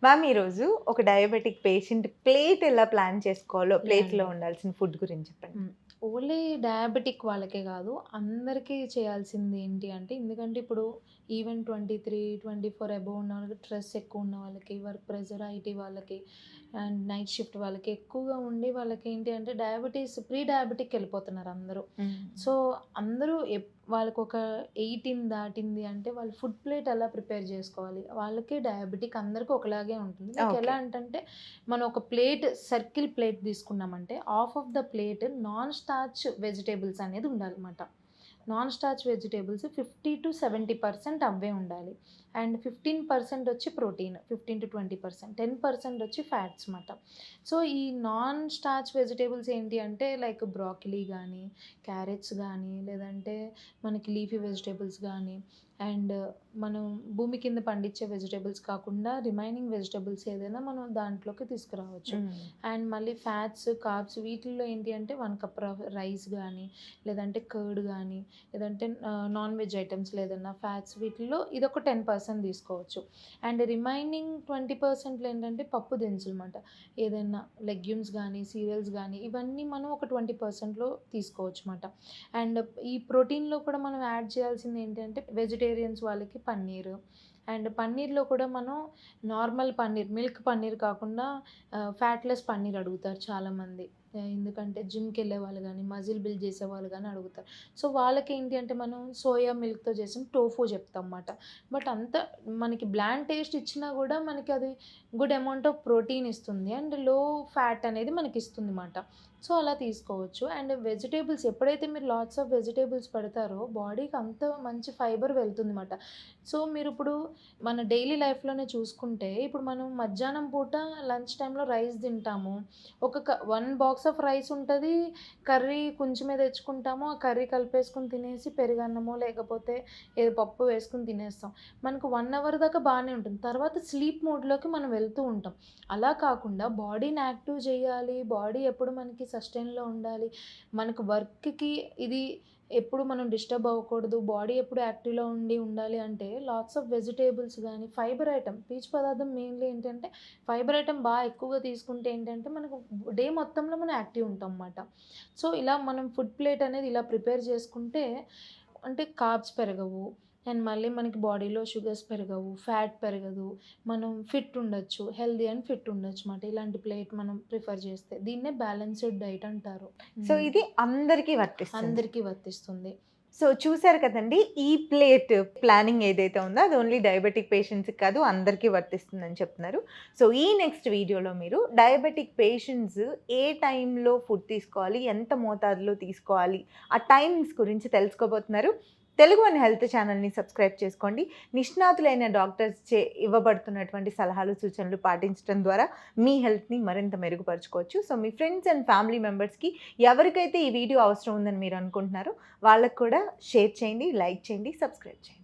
Ma'am ఈరోజు ఒక diabetic patient plate ఎలా ప్లాన్ చేసుకోవాలో, యాహ్! ప్లేట్‌లో యాహ్! ఉండాల్సిన ఫుడ్ గురించి చెప్పండి? ఓన్లీ డయాబెటిక్ వాళ్ళకే గాదు. అందరికీ చేయాల్సింది ఏంటి అంటే, ఎందుకంటే ఇప్పుడు ఈవెన్ 23, 24 అబోవ్ ఉన్న వాళ్ళకి, స్ట్రెస్ ఎక్కువ ఉన్న వాళ్ళకి, వర్క్ ప్రెషర్, ఐటీ వాళ్ళకి అండ్ నైట్ షిఫ్ట్ వాళ్ళకి ఎక్కువగా ఉండి వాళ్ళకేంటి అంటే డయాబెటీస్ ప్రీ డయాబెటిక్ ఎళ్ళిపోతున్నారు అందరూ. హ్మ్. సో, అందరూ వాళ్ళకొక 18 దాటింది అంటే వాళ్ళు ఫుడ్ ప్లేట్ ఎలా ప్రిపేర్ జేసుకోవాలి. వాళ్ళకి డయాబెటిక్ అందరికి ఒకలాగే ఉంటుంది. Like okay. ఎలా అంటంటే మనం ఒక ప్లేట్ సర్కిల్ ప్లేట్ తీసుకున్నామంటే half of the plate non starch vegetables అనేది ఉండాలన్నమాట. నాన్ స్టార్చ్ వెజిటబుల్స్ 50-70% అవే ఉండాలి. అండ్ 15% వచ్చి ప్రోటీన్, 15-20%, 10% వచ్చి ఫ్యాట్స్ మాట. సో, ఈ నాన్ స్టార్చ్ వెజిటబుల్స్ ఏంటి అంటే లైక్ బ్రోకలీ గానీ, క్యారెట్స్ గానీ, లేదంటే మనకి లీఫీ వెజిటబుల్స్ గానీ, అండ్ మనం భూమి కింద పండించే వెజిటబుల్స్ కాకుండా రిమైనింగ్ వెజిటబుల్స్ ఏదైనా మనం దాంట్లోకి తీసుకురావచ్చు. హ్మ్. అండ్ మళ్ళీ ఫ్యాట్స్, కార్బ్స్ వీటిల్లో ఏంటి అంటే 1 కప్ రైస్ గానీ, లేదంటే కర్డ్ గానీ, లేదంటే నాన్ వెజ్ ఐటెమ్స్‌లో ఏదన్నా ఫ్యాట్స్ వీటిల్లో ఇదొక 10% తీసుకోవచ్చు. అండ్ రిమైనింగ్ 20%లో ఏంటంటే పప్పు దినుసులమాట. ఏదైనా లెగ్యూమ్స్ గానీ, సీరియల్స్ గానీ ఇవన్నీ మనం ఒక 20%లో తీసుకోవచ్చుమాట. అండ్ ఈ ప్రోటీన్‌లో కూడా మనం యాడ్ చేయాల్సింది ఏంటంటే వెజిటేరియన్స్ వాళ్ళకి పన్నీరు. అండ్ పన్నీర్‌లో కూడా మనం నార్మల్ పన్నీర్, మిల్క్ పన్నీర్ కాకుండా ఫ్యాట్‌లెస్ పన్నీర్ అడుగుతారు చాలామంది. ఎందుకంటే జిమ్‌కెళ్ళే వాళ్ళు గానీ, మజిల్ బిల్డ్ చేసేవాళ్ళు గానీ అడుగుతారు. సో, వాళ్ళకేంటి అంటే మనం సోయా మిల్క్‌తో చేసిన టోఫు చెప్తాం మాట. బట్ అంత మనకి బ్లాండ్ టేస్ట్ ఇచ్చినా గూడా మనకి అది గుడ్ అమౌంట్ ఆఫ్ ప్రోటీన్ ఇస్తుంది. అండ్ లో ఫ్యాట్ అనేది మనకిస్తుంది మాట. సో, అలా తీసుకోవచ్చు. అండ్ వెజిటబుల్స్ ఎప్పుడైతే మీరు లాట్స్ ఆఫ్ వెజిటబుల్స్ పెడతారో బాడీకి అంత మంచి ఫైబర్ వెళ్తుంది మాట. సో, మీరిప్పుడు మన డైలీ లైఫ్‌లోనే చూసుకుంటే, ఇప్పుడు మనం మధ్యాహ్నం పూట లంచ్ టైమ్‌లో రైస్ తింటాము. ఒక 1 బాక్స్ ఆఫ్ రైస్ ఉంటది. కర్రీ కొంచెమే తెచ్చుకుంటాము. ఆ కర్రీ కలిపేసుకొని తినేసి పెరుగన్నమో, లేకపోతే ఏదో పప్పు వేసుకొని తినేస్తాం. మనకు 1 అవర్ దాకా బానే ఉంటుంది. తర్వాత స్లీప్ మోడ్‌లోకి మనం వెళ్తూ ఉంటాం. అలా కాకుండా బాడీని యాక్టివ్ చేయాలి. బాడీ ఎప్పుడు మనకి సస్టైన్‌లో ఉండాలి. మనకు వర్క్‌కి ఇది ఎప్పుడు మనం డిస్టర్బ్ అవ్వకూడదు. బాడీ ఎప్పుడు యాక్టివ్‌లో ఉండాలి అంటే లాట్స్ ఆఫ్ వెజిటబుల్స్ గానీ, ఫైబర్ ఐటెమ్ పీచు పదార్థం మెయిన్‌లీ ఏంటంటే ఫైబర్ ఐటెమ్ ఎక్కువగా తీసుకుంటే ఏంటంటే మనకు డే మొత్తంలో మనం యాక్టివ్ ఉంటాం మాట. సో, ఇలా మనం ఫుడ్ ప్లేట్ అనేది ఇలా ప్రిపేర్ చేసుకుంటే అంటే కార్బ్స్ పెరగవు. అండ్ మళ్ళీ మనకి బాడీలో షుగర్స్ పెరగవు. ఫ్యాట్ పెరగదు. మనం ఫిట్ ఉండొచ్చు. హెల్తీ అండ్ ఫిట్ ఉండొచ్చుమాట. ఇలాంటి ప్లేట్ మనం ప్రిఫర్ చేస్తే. దీన్నే బ్యాలెన్స్‌డ్ డైట్ అంటారు. సో, హ్మ్. ఇది అందరికీ వర్తిస్తుంది. అందరికీ వర్తిస్తుంది. సో, చూసారు కదండీ! ఈ ప్లేట్ ప్లానింగ్ ఏదైతే ఉందో అది ఓన్లీ డయాబెటిక్ పేషెంట్స్‌కి కాదు అందరికీ వర్తిస్తుందని చెప్తున్నారు. సో, ఈ నెక్స్ట్ వీడియోలో మీరు డయాబెటిక్ పేషెంట్స్ ఏ టైంలో ఫుడ్ తీసుకోవాలి, ఎంత మోతాదులో తీసుకోవాలి, ఆ టైమింగ్స్ గురించి తెలుసుకోబోతున్నారు. తెలుగు వన్ హెల్త్ ఛానల్‌ని సబ్స్క్రైబ్ చేసుకోండి. నిష్ణాతులైన డాక్టర్స్ చే ఇవ్వబడుతున్నటువంటి సలహాలు, సూచనలు పాటించడం ద్వారా మీ హెల్త్‌ని మరింత మెరుగుపరుచుకోవచ్చు. సో, మీ ఫ్రెండ్స్ అండ్ ఫ్యామిలీ మెంబర్స్‌కి ఎవరికైతే ఈ వీడియో అవసరం ఉందని మీరు అనుకుంటున్నారో వాళ్ళకి కూడా షేర్ చేయండి, లైక్ చేయండి, సబ్స్క్రైబ్ చేయండి.